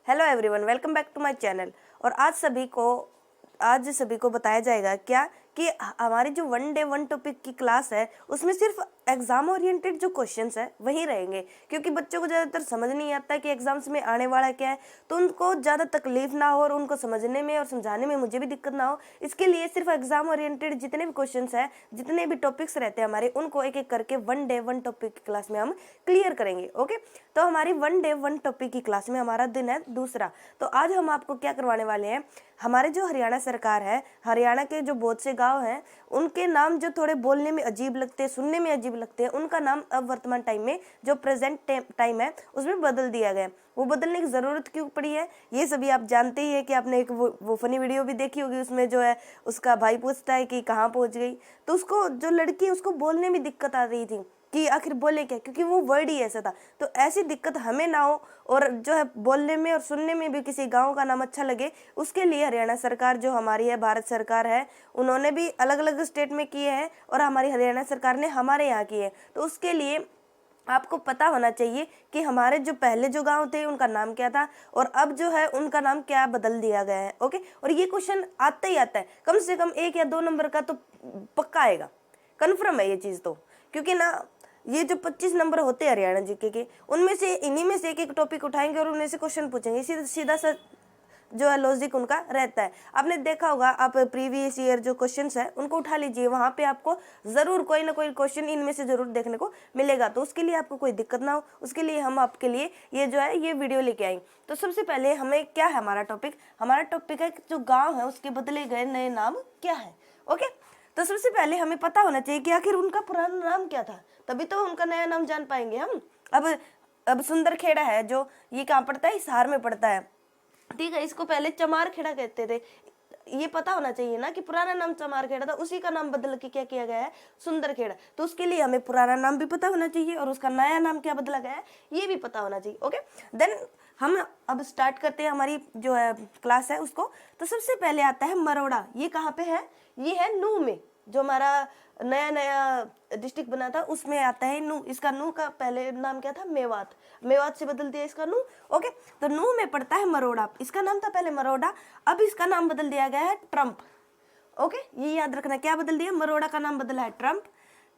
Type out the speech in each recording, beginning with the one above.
Hello everyone, welcome back to my channel. और आज सभी को बताया जाएगा क्या कि हमारी जो वन डे वन टॉपिक की क्लास है उसमें सिर्फ एग्जाम ओरिएंटेड जो क्वेश्चंस है वही रहेंगे, क्योंकि बच्चों को ज़्यादातर समझ नहीं आता है कि एग्जाम्स में आने वाला क्या है, तो उनको ज़्यादा तकलीफ ना हो और उनको समझने में और समझाने में मुझे भी दिक्कत ना हो। इसके लिए सिर्फ एग्जाम ओरिएंटेड जितने भी क्वेश्चंस हैं, जितने भी टॉपिक्स रहते हैं हमारे, उनको एक एक करके वन डे वन टॉपिक की क्लास में हम क्लियर करेंगे। ओके, तो हमारी वन डे वन टॉपिक की क्लास में हमारा दिन है दूसरा। तो आज हम आपको क्या करवाने वाले हैं, हमारे जो हरियाणा सरकार है, हरियाणा के जो बहुत से गांव हैं, उनके नाम जो थोड़े बोलने में अजीब लगते हैं, सुनने में अजीब लगते हैं, उनका नाम अब वर्तमान टाइम में जो प्रेजेंट टाइम है उसमें बदल दिया गया है। वो बदलने की ज़रूरत क्यों पड़ी है ये सभी आप जानते ही है कि आपने एक वो फनी वीडियो भी देखी होगी। उसमें जो है उसका भाई पूछता है कि कहाँ पहुँच गई, तो उसको जो लड़की है उसको बोलने में दिक्कत आ रही थी कि आखिर बोले क्या, क्योंकि वो वर्ड ही ऐसा था। तो ऐसी दिक्कत हमें ना हो और जो है बोलने में और सुनने में भी किसी गांव का नाम अच्छा लगे, उसके लिए हरियाणा सरकार जो हमारी है, भारत सरकार है, उन्होंने भी अलग अलग स्टेट में किए हैं और हमारी हरियाणा सरकार ने हमारे यहाँ किए हैं। तो उसके लिए आपको पता होना चाहिए कि हमारे जो पहले जो गांव थे उनका नाम क्या था और अब जो है उनका नाम क्या बदल दिया गया है। ओके, और ये क्वेश्चन आता ही आता है, कम से कम 1 या 2 नंबर का तो पक्का आएगा, कन्फर्म है ये चीज़। तो क्योंकि ना ये जो 25 नंबर होते हैं हरियाणा जीके के, उनमें से इन्हीं में से एक एक टॉपिक उठाएंगे और उनमें से क्वेश्चन पूछेंगे। सीधा सा जो है लॉजिक उनका रहता है। आपने देखा होगा, आप प्रीवियस ईयर जो क्वेश्चंस है उनको उठा लीजिए, वहाँ पे आपको ज़रूर कोई ना कोई क्वेश्चन इनमें से ज़रूर देखने को मिलेगा। तो उसके लिए आपको कोई दिक्कत ना हो, उसके लिए हम आपके लिए ये जो है ये वीडियो लेके आएंगे। तो सबसे पहले हमें क्या है हमारा टॉपिक है कि जो गाँव है उसके बदले गए नए नाम क्या है। ओके, तो सबसे पहले हमें पता होना चाहिए कि आखिर उनका पुराना नाम क्या था, तभी तो उनका नया नाम जान पाएंगे हम। अब सुंदरखेड़ा है जो, ये कहाँ पड़ता है, हिसार में पड़ता है, ठीक है। इसको पहले चमारखेड़ा कहते थे। ये पता होना चाहिए ना कि पुराना नाम चमारखेड़ा था, उसी का नाम बदल के क्या किया गया है, सुंदरखेड़ा। तो उसके लिए हमें पुराना नाम भी पता होना चाहिए और उसका नया नाम क्या बदला गया है ये भी पता होना चाहिए। ओके, देन हम अब स्टार्ट करते हैं हमारी जो है क्लास है उसको। तो सबसे पहले आता है मरोड़ा। ये कहाँ पे है, ये है नूह में, जो हमारा नया डिस्ट्रिक्ट बना था उसमें आता है नूह। इसका नूह का पहले नाम क्या था, मेवात से बदल दिया इसका नूह। ओके, तो नूह में पड़ता है मरोड़ा। इसका नाम था पहले मरोड़ा, अब इसका नाम बदल दिया गया है ट्रम्प। ओके, ये याद रखना, क्या बदल दिया, मरोड़ा का नाम बदला है ट्रम्प।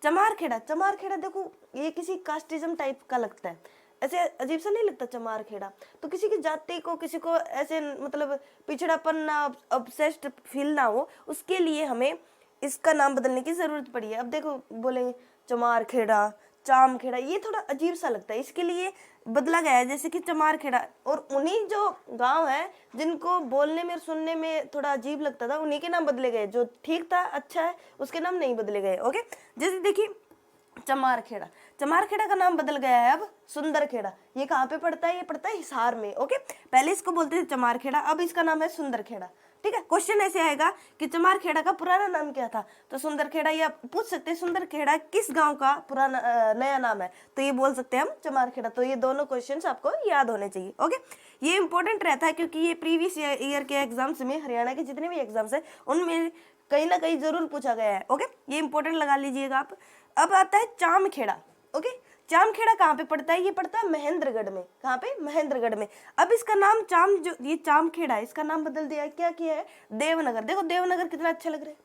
चमारखेड़ा देखो, ये किसी कास्टिज्म टाइप का लगता है, ऐसे अजीब सा नहीं लगता चमारखेड़ा। तो किसी की जाति को, किसी को ऐसे मतलब पिछड़ापन ना, ऑब्सेस्ड फील ना हो, उसके लिए हमें इसका नाम बदलने की जरूरत पड़ी है। अब देखो बोलेंगे चमारखेड़ा, चामखेड़ा, ये थोड़ा अजीब सा लगता है, इसके लिए बदला गया है जैसे कि चमारखेड़ा। और उन्हीं जो गांव है जिनको बोलने में और सुनने में थोड़ा अजीब लगता था, उन्हीं के नाम बदले गए। जो ठीक था, अच्छा है, उसके नाम नहीं बदले गए। ओके, जैसे देखिए चमारखेड़ा का नाम बदल गया है अब सुंदरखेड़ा। ये कहाँ पे पड़ता है, ये पड़ता है हिसार में। ओके, पहले इसको बोलते थे चमारखेड़ा, अब इसका नाम है सुंदरखेड़ा। ठीक है, क्वेश्चन ऐसे आएगा कि चमारखेड़ा का पुराना नाम क्या था, तो सुंदरखेड़ा। या पूछ सकते हैं सुंदरखेड़ा किस गांव का पुराना नया नाम है, तो ये बोल सकते हैं हम चमारखेड़ा। तो ये दोनों क्वेश्चंस आपको याद होने चाहिए। ओके, ये इंपॉर्टेंट रहता है क्योंकि ये प्रीवियस ईयर के एग्जाम्स में, हरियाणा के जितने भी एग्जाम्स है उनमें कहीं ना कहीं जरूर पूछा गया है। ओके, ये इंपॉर्टेंट लगा लीजिएगा आप। अब आता है चामखेड़ा। ओके, चामखेड़ा कहाँ पे पड़ता है, ये पड़ता है महेंद्रगढ़ में। कहाँ पे, महेंद्रगढ़ में। अब इसका नाम जो ये चामखेड़ा है, इसका नाम बदल दिया है, क्या किया है, देवनगर। देखो देवनगर कितना अच्छा लग रहा है।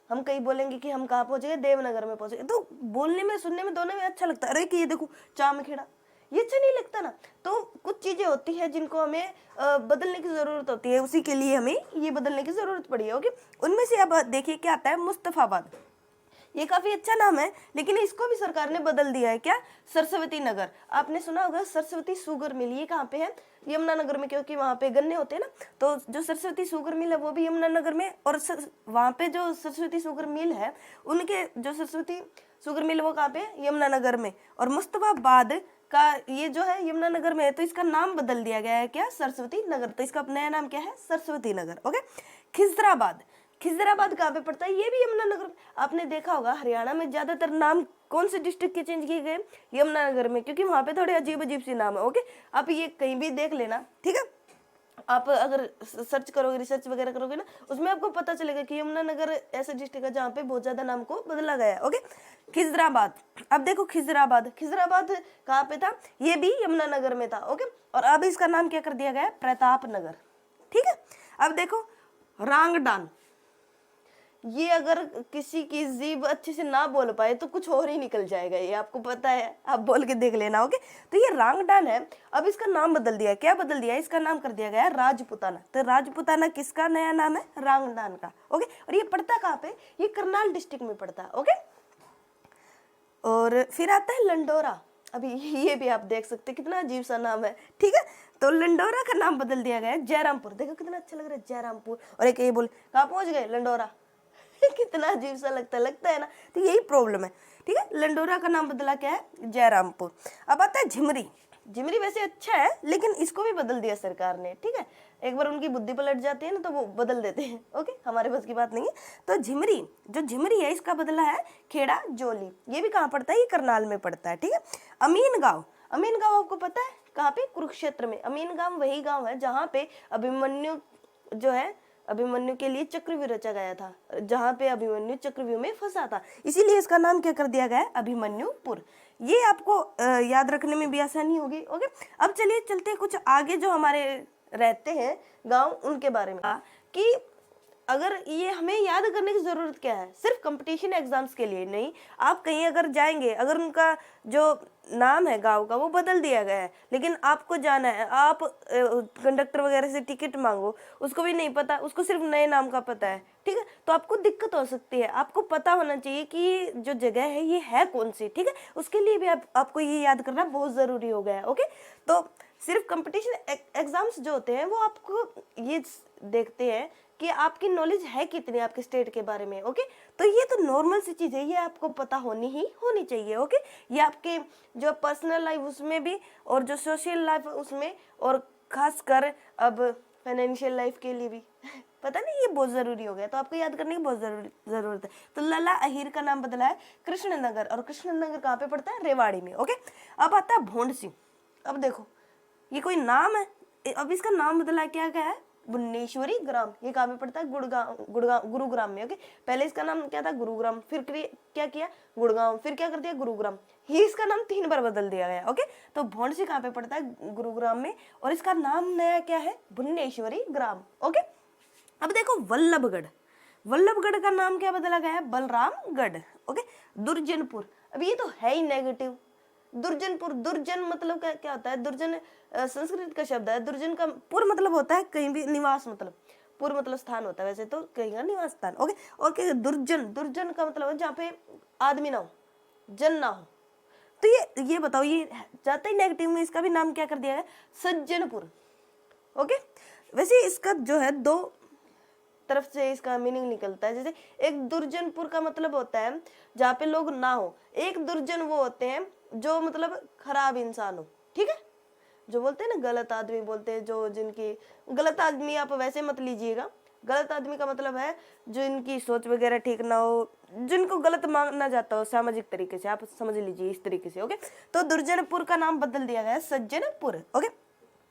हम कहीं बोलेंगे कि हम कहाँ पहुंचे, देवनगर में पहुंचे, तो बोलने में सुनने में दोनों में अच्छा लगता है। अरे कि ये देखो चामखेड़ा, ये अच्छा नहीं लगता ना। तो कुछ चीजें होती है जिनको हमें बदलने की जरूरत होती है, उसी के लिए हमें ये बदलने की जरूरत पड़ी है। ओके, उनमें से अब देखिए क्या आता है, मुस्तफाबाद। ये काफी अच्छा नाम है, लेकिन इसको भी सरकार ने बदल दिया है, क्या, सरस्वती नगर। आपने सुना होगा सरस्वती शुगर मिल, ये कहाँ पे है, यमुनानगर में, क्योंकि वहाँ पे गन्ने होते हैं ना। तो जो सरस्वती शुगर मिल है वो भी यमुनानगर में, और वहाँ पे जो सरस्वती शुगर मिल है, उनके जो सरस्वती शुगर मिल वो कहाँ पे, यमुनानगर में। और मुस्तफाबाद का ये जो है यमुनानगर में है, तो इसका नाम बदल दिया गया है, क्या, सरस्वती नगर। तो इसका नया नाम क्या है, सरस्वती नगर। ओके, खिजराबाद कहाँ पे पड़ता है, ये भी यमुनानगर। आपने देखा होगा हरियाणा में ज्यादातर नाम कौन से डिस्ट्रिक्ट के चेंज किए गए, यमुनानगर में, क्योंकि वहां पे थोड़े अजीब सी नाम है। ओके, आप ये कहीं भी देख लेना, ठीक है। आप अगर सर्च करोगे, रिसर्च वगैरह करोगे ना, उसमें आपको पता चलेगा कि यमुनानगर ऐसा डिस्ट्रिक्ट है जहाँ पे बहुत ज्यादा नाम को बदला गया है। ओके, खिजराबाद। अब देखो खिजराबाद, खिजराबाद कहाँ पे था, ये भी यमुनानगर में था। ओके, और अब इसका नाम क्या कर दिया गया है, प्रतापनगर। ठीक है, अब देखो रांगडान, ये अगर किसी की जीभ अच्छे से ना बोल पाए तो कुछ और ही निकल जाएगा, ये आपको पता है, आप बोल के देख लेना। ओके, तो ये रांगडान है, अब इसका नाम बदल दिया, क्या बदल दिया, इसका नाम कर दिया गया है राजपुताना। तो राजपुताना किसका नया नाम है, रांगडान का। ओके, और ये पड़ता कहाँ पे, ये करनाल डिस्ट्रिक्ट में पड़ता है। ओके, और फिर आता है लंडोरा। अभी ये भी आप देख सकते हैं कितना अजीब सा नाम है। ठीक है, तो लंडोरा का नाम बदल दिया गया है जयरामपुर। देखो कितना अच्छा लग रहा है जयरामपुर, और एक ये बोल कहाँ पहुंच गए, लंडोरा। कितना अजीब सा लगता है ना, तो यही प्रॉब्लम है। ठीक है, लंडोरा का नाम बदला क्या है, जयरामपुर। अब आता है झिमरी। झिमरी वैसे अच्छा है, लेकिन इसको भी बदल दिया सरकार ने। ठीक है, एक बार उनकी बुद्धि पलट जाती है ना तो वो बदल देते हैं। ओके, हमारे बस की बात नहीं है। तो झिमरी, जो झिमरी है इसका बदला है खेड़ा जोली। ये भी कहाँ पड़ता है, ये करनाल में पड़ता है। ठीक है, अमीन गांव, अमीन गांव आपको पता है कहाँ पे, कुरुक्षेत्र में। अमीन गांव वही गांव है जहाँ पे अभिमन्यु जो है, अभिमन्यु के लिए चक्रव्यूह रचा गया था, जहाँ पे अभिमन्यु चक्रव्यूह में फंसा था, इसीलिए इसका नाम क्या कर दिया गया है, अभिमन्युपुर। ये आपको याद रखने में भी आसानी होगी। ओके, अब चलिए चलते हैं कुछ आगे जो हमारे रहते हैं गांव, उनके बारे में कि अगर ये हमें याद करने की जरूरत क्या है, सिर्फ कंपटीशन एग्जाम्स के लिए नहीं, आप कहीं अगर जाएंगे, अगर उनका जो नाम है गांव का वो बदल दिया गया है, लेकिन आपको जाना है, आप कंडक्टर वगैरह से टिकट मांगो, उसको भी नहीं पता, उसको सिर्फ नए नाम का पता है। ठीक है, तो आपको दिक्कत हो सकती है। आपको पता होना चाहिए कि जो जगह है ये है कौन सी। ठीक है, उसके लिए भी आपको ये याद करना बहुत जरूरी हो गया है। ओके, तो सिर्फ कंपटीशन एग्जाम्स जो होते हैं वो आपको ये देखते हैं कि आपकी नॉलेज है कितनी आपके स्टेट के बारे में। ओके, तो ये तो नॉर्मल सी चीज है, ये आपको पता होनी चाहिए। ओके, ये आपके जो पर्सनल लाइफ उसमें भी, और जो सोशल लाइफ उसमें, और खासकर अब फाइनेंशियल लाइफ के लिए भी पता नहीं, ये बहुत जरूरी हो गया, तो आपको याद करने की बहुत जरूरत है। तो लला अहीर का नाम बदला है कृष्णनगर, और कृष्णनगर कहाँ पे पड़ता है, रेवाड़ी में। ओके, अब आता है भोंडसी। अब देखो ये कोई नाम है, अब इसका नाम बदला क्या है, बुन्नेश्वरी ग्राम। ये कहाँ पे पड़ता है, गुरुग्राम में। ओके, पहले इसका नाम क्या था, गुरुग्राम, फिर क्या किया, गुड़गांव, फिर क्या कर दिया, गुरुग्राम। ही इसका नाम 3 बार बदल दिया गया। ओके, तो भोंडसी कहाँ पे पड़ता है, गुरुग्राम में, और इसका नाम नया क्या है, बुन्नेश्वरी ग्राम। ओके, अब देखो वल्लभगढ़, वल्लभगढ़ का नाम क्या बदला गया है, बलरामगढ़। ओके, दुर्जनपुर, अब ये तो है ही नेगेटिव। दुर्जनपुर, दुर्जन मतलब क्या होता है, दुर्जन संस्कृत का शब्द है। दुर्जन का पुर मतलब होता है कहीं भी निवास, मतलब पुर मतलब स्थान होता है, वैसे तो कहीं का निवास स्थान। ओके, और क्या दुर्जन, दुर्जन का मतलब है जहाँ पे आदमी ना हो, जन ना हो। तो ये बताओ, ये जाता ही नेगेटिव में, इसका भी नाम क्या कर दिया है, सज्जनपुर। ओके, वैसे इसका जो है 2 तरफ से इसका मीनिंग निकलता है। जैसे एक दुर्जनपुर का मतलब होता है जहाँ पे लोग ना हो, एक दुर्जन वो होते हैं जो मतलब खराब इंसान हो। ठीक है, जो बोलते हैं ना गलत आदमी बोलते हैं, जो जिनकी गलत आदमी आप वैसे मत लीजिएगा, गलत आदमी का मतलब है जो इनकी सोच वगैरह ठीक ना हो, जिनको गलत माना जाता हो सामाजिक तरीके से, आप समझ लीजिए इस तरीके से। ओके, तो दुर्जनपुर का नाम बदल दिया गया है सज्जनपुर। ओके,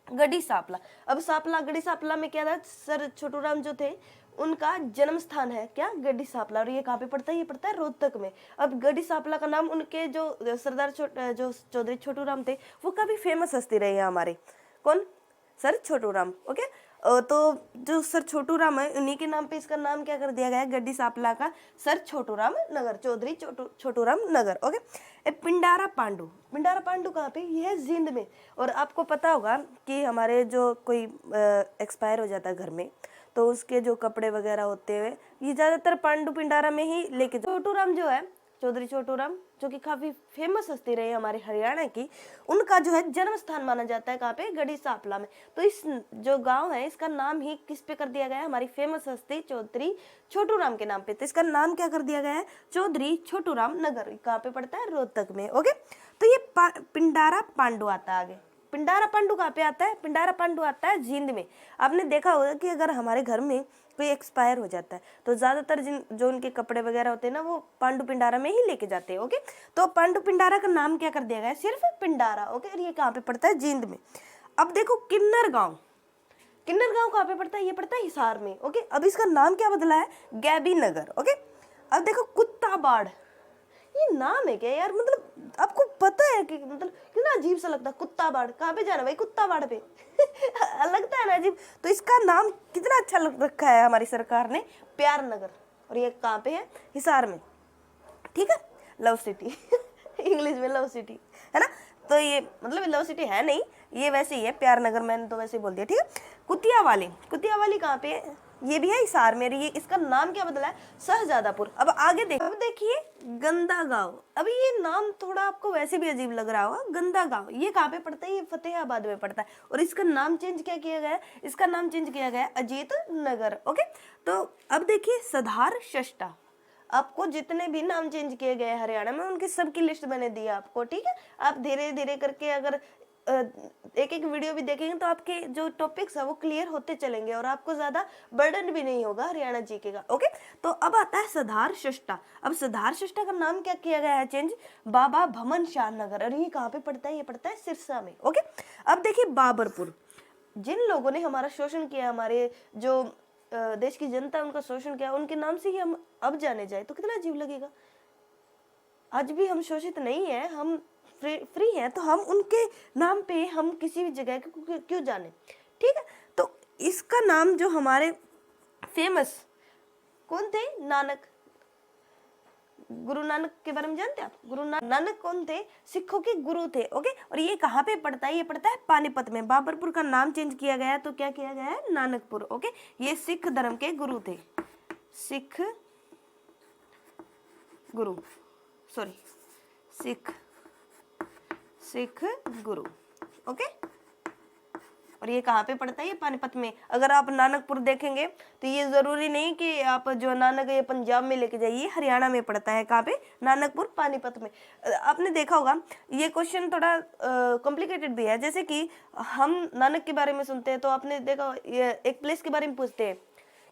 गढ़ी सांपला, अब सांपला, गढ़ी सांपला में क्या था, सर छोटूराम जो थे उनका जन्म स्थान है क्या, गढ़ी सांपला, और ये कहाँ पे पड़ता है, ये पड़ता है रोहतक में। अब गढ़ी सांपला का नाम उनके जो सरदार जो चौधरी छोटूराम थे वो काफी फेमस हस्ती रहे हैं हमारे, कौन, सर छोटूराम। ओके, तो जो सर छोटूराम है उन्हीं के नाम पे इसका नाम क्या कर दिया गया है, गढ़ी सांपला का सर छोटूराम नगर, चौधरी छोटूराम नगर। ओके, पिंडारा पांडु, पिंडारा पांडु कहाँ पे, ये है जींद में। और आपको पता होगा कि हमारे जो कोई एक्सपायर हो जाता है घर में, तो उसके जो कपड़े वगैरह होते हुए ये ज्यादातर पांडु पिंडारा में ही लेके छोटूराम जो है, चौधरी छोटूराम जो कि काफी फेमस हस्ती रही हमारे हरियाणा की, उनका जो है जन्म स्थान माना जाता है कहाँ पे, गढ़ी सांपला में। तो इस जो गांव है इसका नाम ही किस पे कर दिया गया है, हमारी फेमस हस्ती चौधरी छोटूराम के नाम पे। तो इसका नाम क्या कर दिया गया है, चौधरी छोटूराम नगर, कहाँ पे पड़ता है, रोहतक में। ओके, तो ये पिंडारा पांडु आता है आगे। पिंडारा पांडु कहाँ पे आता है, पिंडारा पांडु आता है जींद में। आपने देखा होगा कि अगर हमारे घर में कोई एक्सपायर हो जाता है तो ज्यादातर जो उनके कपड़े वगैरह होते हैं ना वो पांडु पिंडारा में ही लेके जाते हैं। ओके, तो पांडु पिंडारा का नाम क्या कर दिया गया है, सिर्फ पिंडारा। ओके, और ये कहाँ पे पड़ता है, जींद में। अब देखो किन्नर गांव, किन्नर गांव कहाँ पे पड़ता है? ये पड़ता है हिसार में। ओके, अब इसका नाम क्या बदला है? गैबी नगर। ओके, अब देखो कुत्ताबाड़, ये नाम है क्या यार? मतलब आपको पता है कि मतलब कितना अजीब सा लगता है कुत्ताबाड़। कहाँ पे जाना भाई कुत्ताबाड़ पे? लगता है ना अजीब। तो इसका नाम कितना अच्छा रखा है हमारी सरकार ने, प्यार नगर। और ये कहाँ पे है? हिसार में। ठीक है, लव सिटी। इंग्लिश में लव सिटी है ना। तो ये मतलब लव सिटी है नहीं, ये वैसे ही है प्यार नगर, मैंने तो वैसे ही बोल दिया। ठीक है, कुतियावाली, कुतियावाली कहाँ पे है? ये भी है हिसार में। ये इसका नाम क्या बदला है? शहजादापुर। अब आगे अब देखिए गंदा गांव। अभी ये नाम थोड़ा आपको वैसे भी अजीब लग रहा होगा, गंदा गांव। ये कहाँ पे पड़ता है? ये फतेहाबाद में पड़ता है। और इसका नाम चेंज क्या किया गया है? इसका नाम चेंज किया गया है अजीत नगर। ओके, तो अब देखिए सधार शष्टा। आपको जितने भी नाम चेंज किए गए हरियाणा में उनकी सबकी लिस्ट मैंने दी आपको। ठीक है, आप धीरे धीरे करके अगर एक एक वीडियो भी देखेंगे तो आपके जो टॉपिक्स है वो क्लियर होते चलेंगे और आपको ज्यादा बर्डन भी नहीं होगा हरियाणा जीके का। ओके, तो अब आता है सधार शष्टा। अब सधार शष्टा का नाम क्या किया गया है चेंज? बाबा भमन शाह नगर। और ये कहाँ पे पड़ता है? ये पड़ता है सिरसा में। ओके, अब देखिए बाबरपुर। जिन लोगों ने हमारा शोषण किया, हमारे जो देश की जनता उनका शोषण किया, उनके नाम से ही हम अब जाने जाए तो कितना अजीब लगेगा। आज भी हम शोषित नहीं है, हम फ्री हैं, तो हम उनके नाम पे हम किसी भी जगह क्यों जाने। ठीक है, तो इसका नाम जो हमारे फेमस कौन थे? नानक। गुरु नानक के बारे में जानते हैं आप? गुरु नानक कौन थे? सिखों के गुरु थे। ओके, और ये कहाँ पे पड़ता है? ये पड़ता है पानीपत में। बाबरपुर का नाम चेंज किया गया है तो क्या किया गया है? नानकपुर। ओके, ये सिख धर्म के गुरु थे, सिख गुरु, सॉरी सिख गुरु। ओके, और ये कहाँ पे पड़ता है? ये पानीपत में। अगर आप नानकपुर देखेंगे तो ये जरूरी नहीं कि आप जो नानक ये पंजाब में लेके जाइए, हरियाणा में पड़ता है। कहाँ पे? नानकपुर, पानीपत में। आपने देखा होगा ये क्वेश्चन थोड़ा कॉम्प्लिकेटेड भी है। जैसे कि हम नानक के बारे में सुनते हैं तो आपने देखा ये एक प्लेस के बारे में पूछते हैं,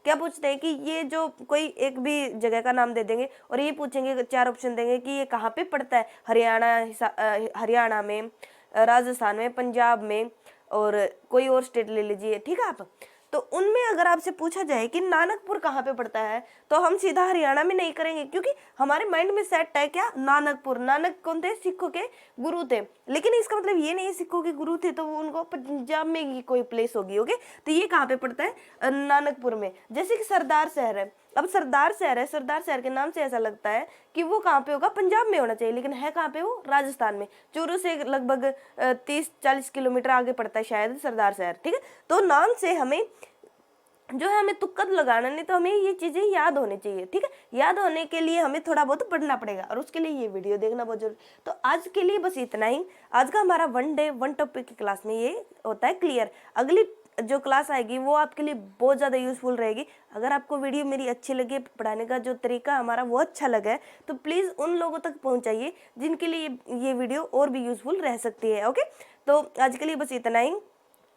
क्या पूछते हैं कि ये जो कोई एक भी जगह का नाम दे देंगे और ये पूछेंगे, 4 ऑप्शन देंगे कि ये कहाँ पे पड़ता है? हरियाणा में, राजस्थान में, पंजाब में, और कोई और स्टेट ले लीजिए। ठीक है आप, तो उनमें अगर आपसे पूछा जाए कि नानकपुर कहाँ पे पड़ता है तो हम सीधा हरियाणा में नहीं करेंगे, क्योंकि हमारे माइंड में सेट है क्या? नानकपुर। नानक कौन थे? सिखों के गुरु थे। लेकिन इसका मतलब ये नहीं सिखों के गुरु थे तो उनको पंजाब में ही कोई प्लेस होगी। ओके, तो ये कहाँ पे पड़ता है? नानकपुर में। जैसे कि सरदार शहर है, अब सरदार शहर है, सरदार शहर के नाम से ऐसा लगता है कि वो कहाँ पे होगा? पंजाब में होना चाहिए, लेकिन है कहाँ पे? वो राजस्थान में। चूरू से लगभग 30-40 किलोमीटर आगे पड़ता है शायद सरदार शहर। ठीक है, तो नाम से हमें जो है हमें तुक्का लगाना नहीं, तो हमें ये चीजें याद होनी चाहिए। ठीक है, याद होने के लिए हमें थोड़ा बहुत पढ़ना पड़ेगा और उसके लिए ये वीडियो देखना बहुत जरूरी। तो आज के लिए बस इतना ही। आज का हमारा 1 डे 1 टॉपिक की क्लास में ये होता है क्लियर। अगली जो क्लास आएगी वो आपके लिए बहुत ज़्यादा यूजफुल रहेगी। अगर आपको वीडियो मेरी अच्छी लगे, पढ़ाने का जो तरीका हमारा वो अच्छा लगा है, तो प्लीज़ उन लोगों तक पहुंचाइए जिनके लिए ये वीडियो और भी यूजफुल रह सकती है। ओके, तो आज के लिए बस इतना ही।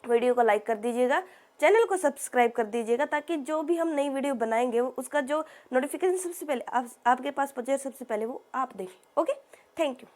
वीडियो को लाइक कर दीजिएगा, चैनल को सब्सक्राइब कर दीजिएगा, ताकि जो भी हम नई वीडियो बनाएंगे उसका जो नोटिफिकेशन सबसे पहले आपके पास पहुंचे, सबसे पहले वो आप देखें। Okay, thank you.